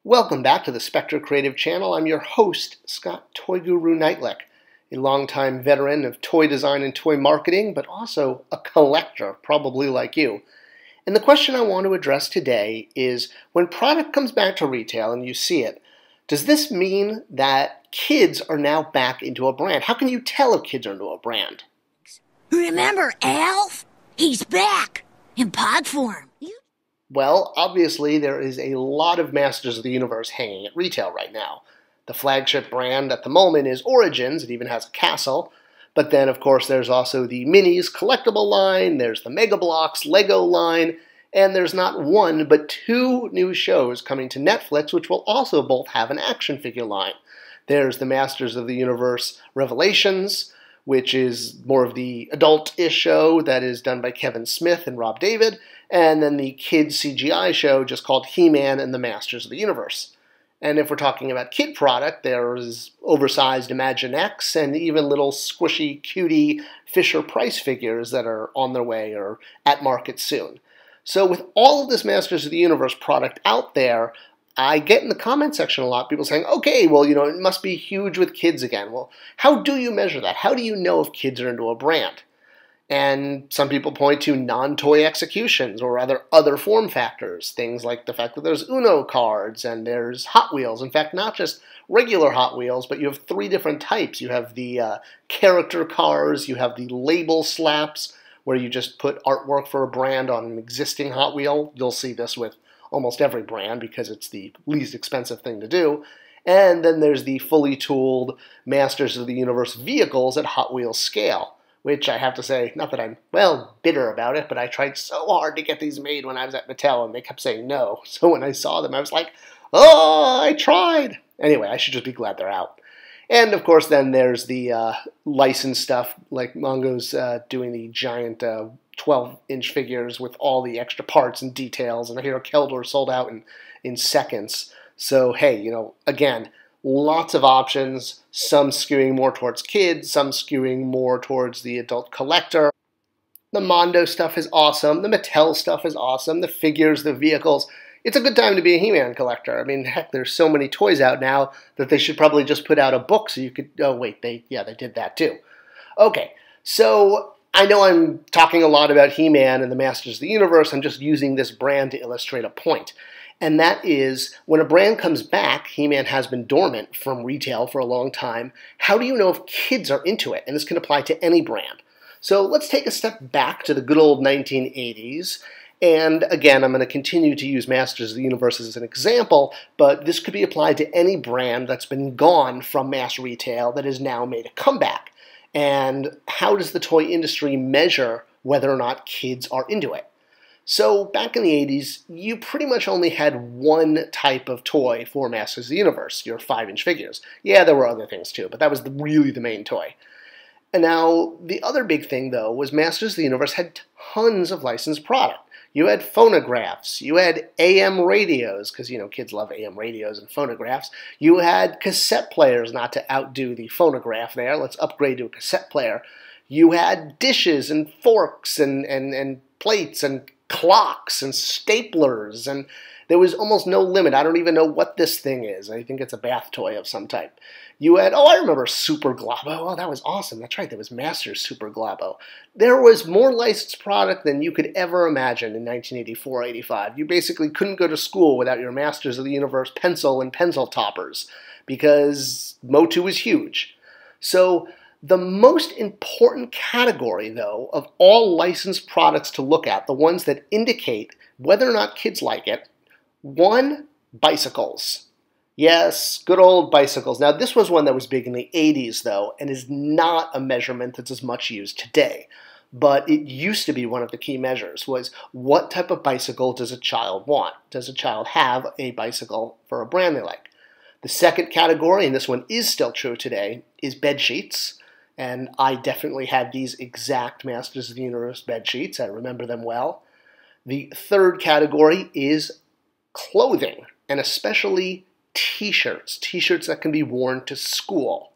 Welcome back to the Spector Creative channel. I'm your host, Scott Toy Guru Neitlich, a longtime veteran of toy design and toy marketing, but also a collector, probably like you. And the question I want to address today is, when product comes back to retail and you see it, does this mean that kids are now back into a brand? How can you tell if kids are into a brand? Remember Alf? He's back in pod form. Well, obviously there is a lot of Masters of the Universe hanging at retail right now. The flagship brand at the moment is Origins. It even has a castle. But then, of course, there's also the Minis collectible line, there's the Mega Bloks Lego line, and there's not one but two new shows coming to Netflix which will also both have an action figure line. There's the Masters of the Universe Revelations, which is more of the adult-ish show that is done by Kevin Smith and Rob David, and then the kids CGI show just called HeMan and the Masters of the Universe. And if we're talking about kid product, there's oversized Imaginext and even little squishy, cutie Fisher-Price figures that are on their way or at market soon. So with all of this Masters of the Universe product out there, I get in the comment section a lot people saying, okay, well, it must be huge with kids again. Well, how do you measure that? How do you know if kids are into a brand? And some people point to non-toy executions or other form factors, things like the fact that there's Uno cards and there's Hot Wheels. In fact, not just regular Hot Wheels, but you have three different types. You have the character cars, you have the label slaps, where you just put artwork for a brand on an existing Hot Wheel. You'll see this with almost every brand because it's the least expensive thing to do. And then there's the fully tooled Masters of the Universe vehicles at Hot Wheels scale, which I have to say, not that I'm, bitter about it, but I tried so hard to get these made when I was at Mattel, and they kept saying no. So when I saw them, I was like, oh, I tried. Anyway, I should just be glad they're out. And, of course, then there's the licensed stuff, like Mongo's doing the giant 12-inch figures with all the extra parts and details, and I hear Keldor sold out in seconds. So, hey, again, lots of options, some skewing more towards kids, some skewing more towards the adult collector. The Mondo stuff is awesome. The Mattel stuff is awesome. The figures, the vehicles. It's a good time to be a He-Man collector. I mean, heck, there's so many toys out now that they should probably just put out a book so you could... Oh, wait, they did that too. Okay, so I know I'm talking a lot about He-Man and the Masters of the Universe. I'm just using this brand to illustrate a point. And that is, when a brand comes back, He-Man has been dormant from retail for a long time. How do you know if kids are into it? And this can apply to any brand. So let's take a step back to the good old 1980s. And again, I'm going to continue to use Masters of the Universe as an example, but this could be applied to any brand that's been gone from mass retail that has now made a comeback. And how does the toy industry measure whether or not kids are into it? So back in the 80s, you pretty much only had one type of toy for Masters of the Universe, your 5-inch figures. Yeah, there were other things too, but that was really the main toy. And now, the other big thing, though, was Masters of the Universe had tons of licensed product. You had phonographs, you had AM radios, because, kids love AM radios and phonographs. You had cassette players, not to outdo the phonograph there. Let's upgrade to a cassette player. You had dishes and forks and plates and clocks and staplers, and there was almost no limit. I don't even know what this thing is. I think it's a bath toy of some type. You had, I remember Super Globo. Oh, that was awesome. That's right, there was Masters Super Globo. There was more licensed product than you could ever imagine in 1984-85. You basically couldn't go to school without your Masters of the Universe pencil and pencil toppers, because Motu was huge. So the most important category, though, of all licensed products to look at, the ones that indicate whether or not kids like it, one, bicycles. Yes, good old bicycles. Now, this was one that was big in the 80s, though, and is not a measurement that's as much used today. But it used to be one of the key measures, was what type of bicycle does a child want? Does a child have a bicycle for a brand they like? The second category, and this one is still true today, is bed sheets. And I definitely had these exact Masters of the Universe bed sheets. I remember them well. The third category is clothing, and especially t-shirts. T-shirts that can be worn to school.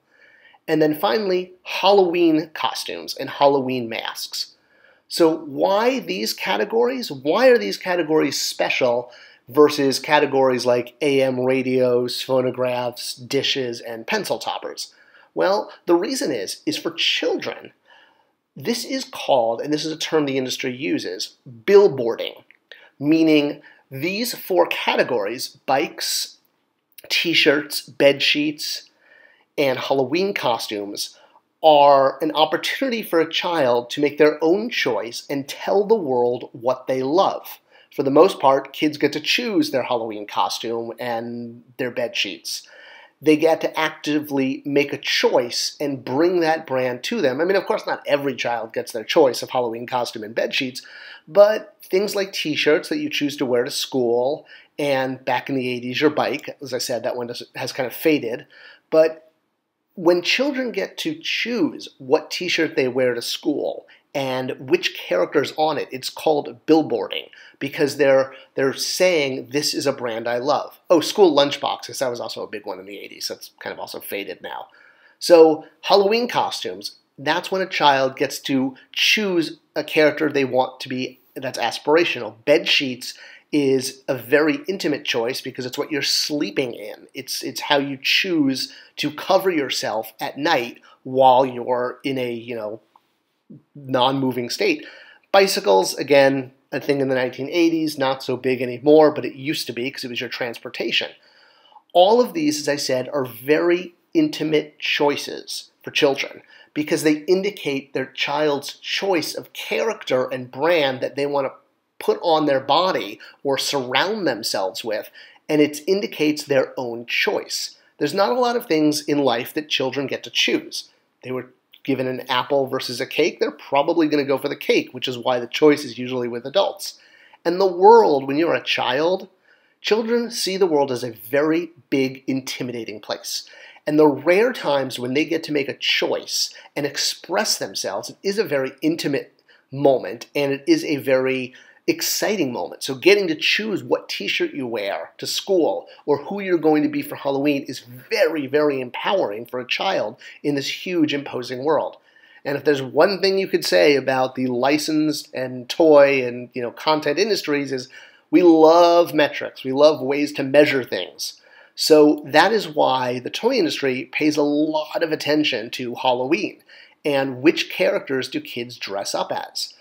And then finally, Halloween costumes and Halloween masks. So why these categories? Why are these categories special versus categories like AM radios, phonographs, dishes, and pencil toppers? Well, the reason is for children, this is called, and this is a term the industry uses, billboarding, meaning these four categories, bikes, t-shirts, bed sheets, and Halloween costumes, are an opportunity for a child to make their own choice and tell the world what they love. For the most part, kids get to choose their Halloween costume and their bed sheets. They get to actively make a choice and bring that brand to them. I mean, of course, not every child gets their choice of Halloween costume and bed sheets, but things like t-shirts that you choose to wear to school, and back in the 80s, your bike, as I said, that one has kind of faded. But when children get to choose what t-shirt they wear to school and which character's on it, it's called billboarding, because they're saying, this is a brand I love. Oh, school lunchboxes, that was also a big one in the 80s. That's kind of also faded now. So Halloween costumes, that's when a child gets to choose a character they want to be that's aspirational. Bed sheets is a very intimate choice because it's what you're sleeping in. It's how you choose to cover yourself at night while you're in a, non-moving state. Bicycles, again, a thing in the 1980s, not so big anymore, but it used to be because it was your transportation. All of these, as I said, are very intimate choices for children because they indicate their child's choice of character and brand that they want to put on their body or surround themselves with, and it indicates their own choice. There's not a lot of things in life that children get to choose. They were given an apple versus a cake, they're probably going to go for the cake, which is why the choice is usually with adults. And the world, when you're a child, children see the world as a very big, intimidating place. And the rare times when they get to make a choice and express themselves, it is a very intimate moment, and it is a very exciting moment. So getting to choose what t-shirt you wear to school or who you're going to be for Halloween is very, very empowering for a child in this huge, imposing world. And if there's one thing you could say about the licensed and toy and content industries is we love metrics. We love ways to measure things. So that is why the toy industry pays a lot of attention to Halloween and which characters do kids dress up as.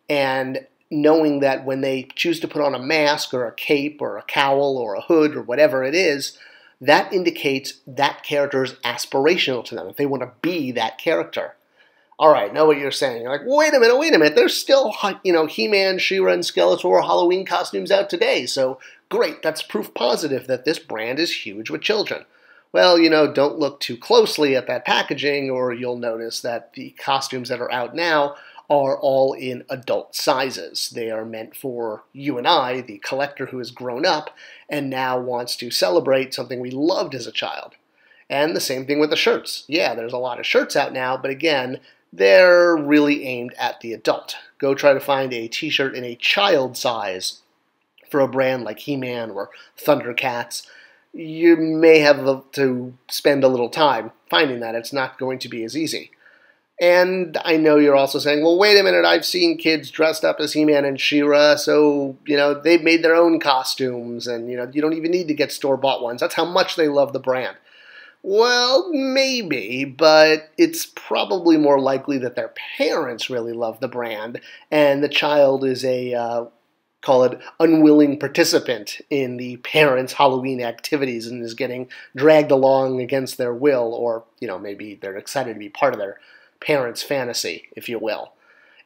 And knowing that when they choose to put on a mask or a cape or a cowl or a hood or whatever it is, that indicates that character is aspirational to them, if they want to be that character. All right, know what you're saying. You're like, wait a minute. There's still, HeMan, She-Ra, and Skeletor Halloween costumes out today. So great, that's proof positive that this brand is huge with children. Well, don't look too closely at that packaging or you'll notice that the costumes that are out now are all in adult sizes. They are meant for you and I, the collector who has grown up and now wants to celebrate something we loved as a child. And the same thing with the shirts. Yeah, there's a lot of shirts out now, but again, they're really aimed at the adult. Go try to find a t-shirt in a child size for a brand like HeMan or Thundercats. You may have to spend a little time finding that. It's not going to be as easy. And I know you're also saying, well, wait a minute, I've seen kids dressed up as He-Man and She-Ra, so, they've made their own costumes, and, you don't even need to get store-bought ones. That's how much they love the brand. Well, maybe, but it's probably more likely that their parents really love the brand, and the child is a, call it, unwilling participant in the parents' Halloween activities and is getting dragged along against their will, or, maybe they're excited to be part of their parents' fantasy, if you will.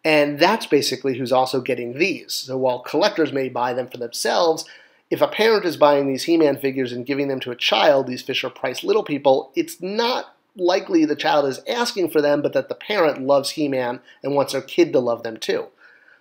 And that's basically who's also getting these. So while collectors may buy them for themselves, if a parent is buying these He-Man figures and giving them to a child, these Fisher-Price Little People, it's not likely the child is asking for them, but that the parent loves He-Man and wants their kid to love them too.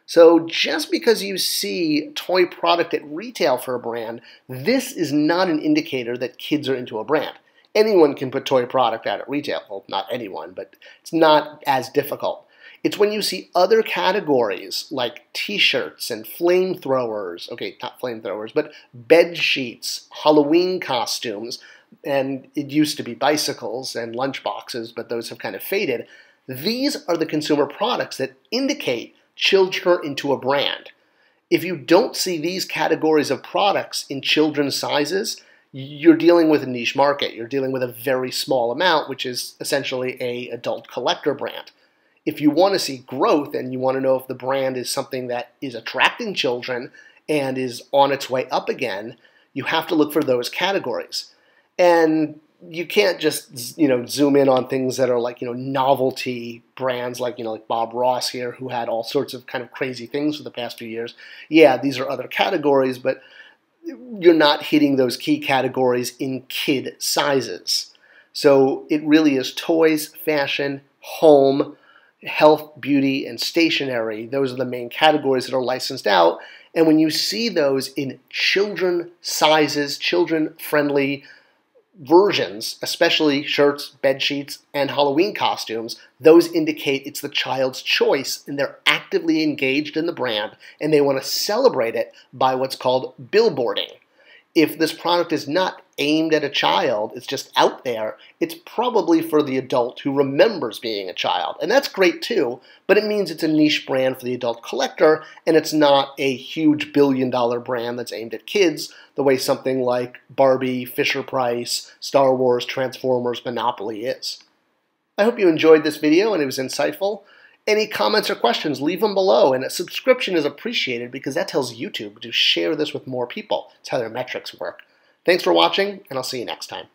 So just because you see toy product at retail for a brand, this is not an indicator that kids are into a brand. Anyone can put toy product out at retail. Well, not anyone, but it's not as difficult. It's when you see other categories like t-shirts and flamethrowers, okay, not flamethrowers, but bed sheets, Halloween costumes, and it used to be bicycles and lunchboxes, but those have kind of faded. These are the consumer products that indicate children are into a brand. If you don't see these categories of products in children's sizes, you're dealing with a niche market. You're dealing with a very small amount, which is essentially an adult collector brand. If you want to see growth and you want to know if the brand is something that is attracting children and is on its way up again, you have to look for those categories. And you can't just, zoom in on things that are like, novelty brands like, like Bob Ross here, who had all sorts of kind of crazy things for the past few years. Yeah, these are other categories, but you're not hitting those key categories in kid sizes. So it really is toys, fashion, home, health, beauty, and stationery. Those are the main categories that are licensed out. And when you see those in children sizes, children-friendly versions, especially shirts, bed sheets, and Halloween costumes, those indicate it's the child's choice and they're actively engaged in the brand and they want to celebrate it by what's called billboarding. If this product is not aimed at a child, it's just out there, it's probably for the adult who remembers being a child. And that's great too, but it means it's a niche brand for the adult collector, and it's not a huge billion-dollar brand that's aimed at kids, the way something like Barbie, Fisher-Price, Star Wars, Transformers, Monopoly is. I hope you enjoyed this video and it was insightful. Any comments or questions, leave them below, and a subscription is appreciated because that tells YouTube to share this with more people. It's how their metrics work. Thanks for watching, and I'll see you next time.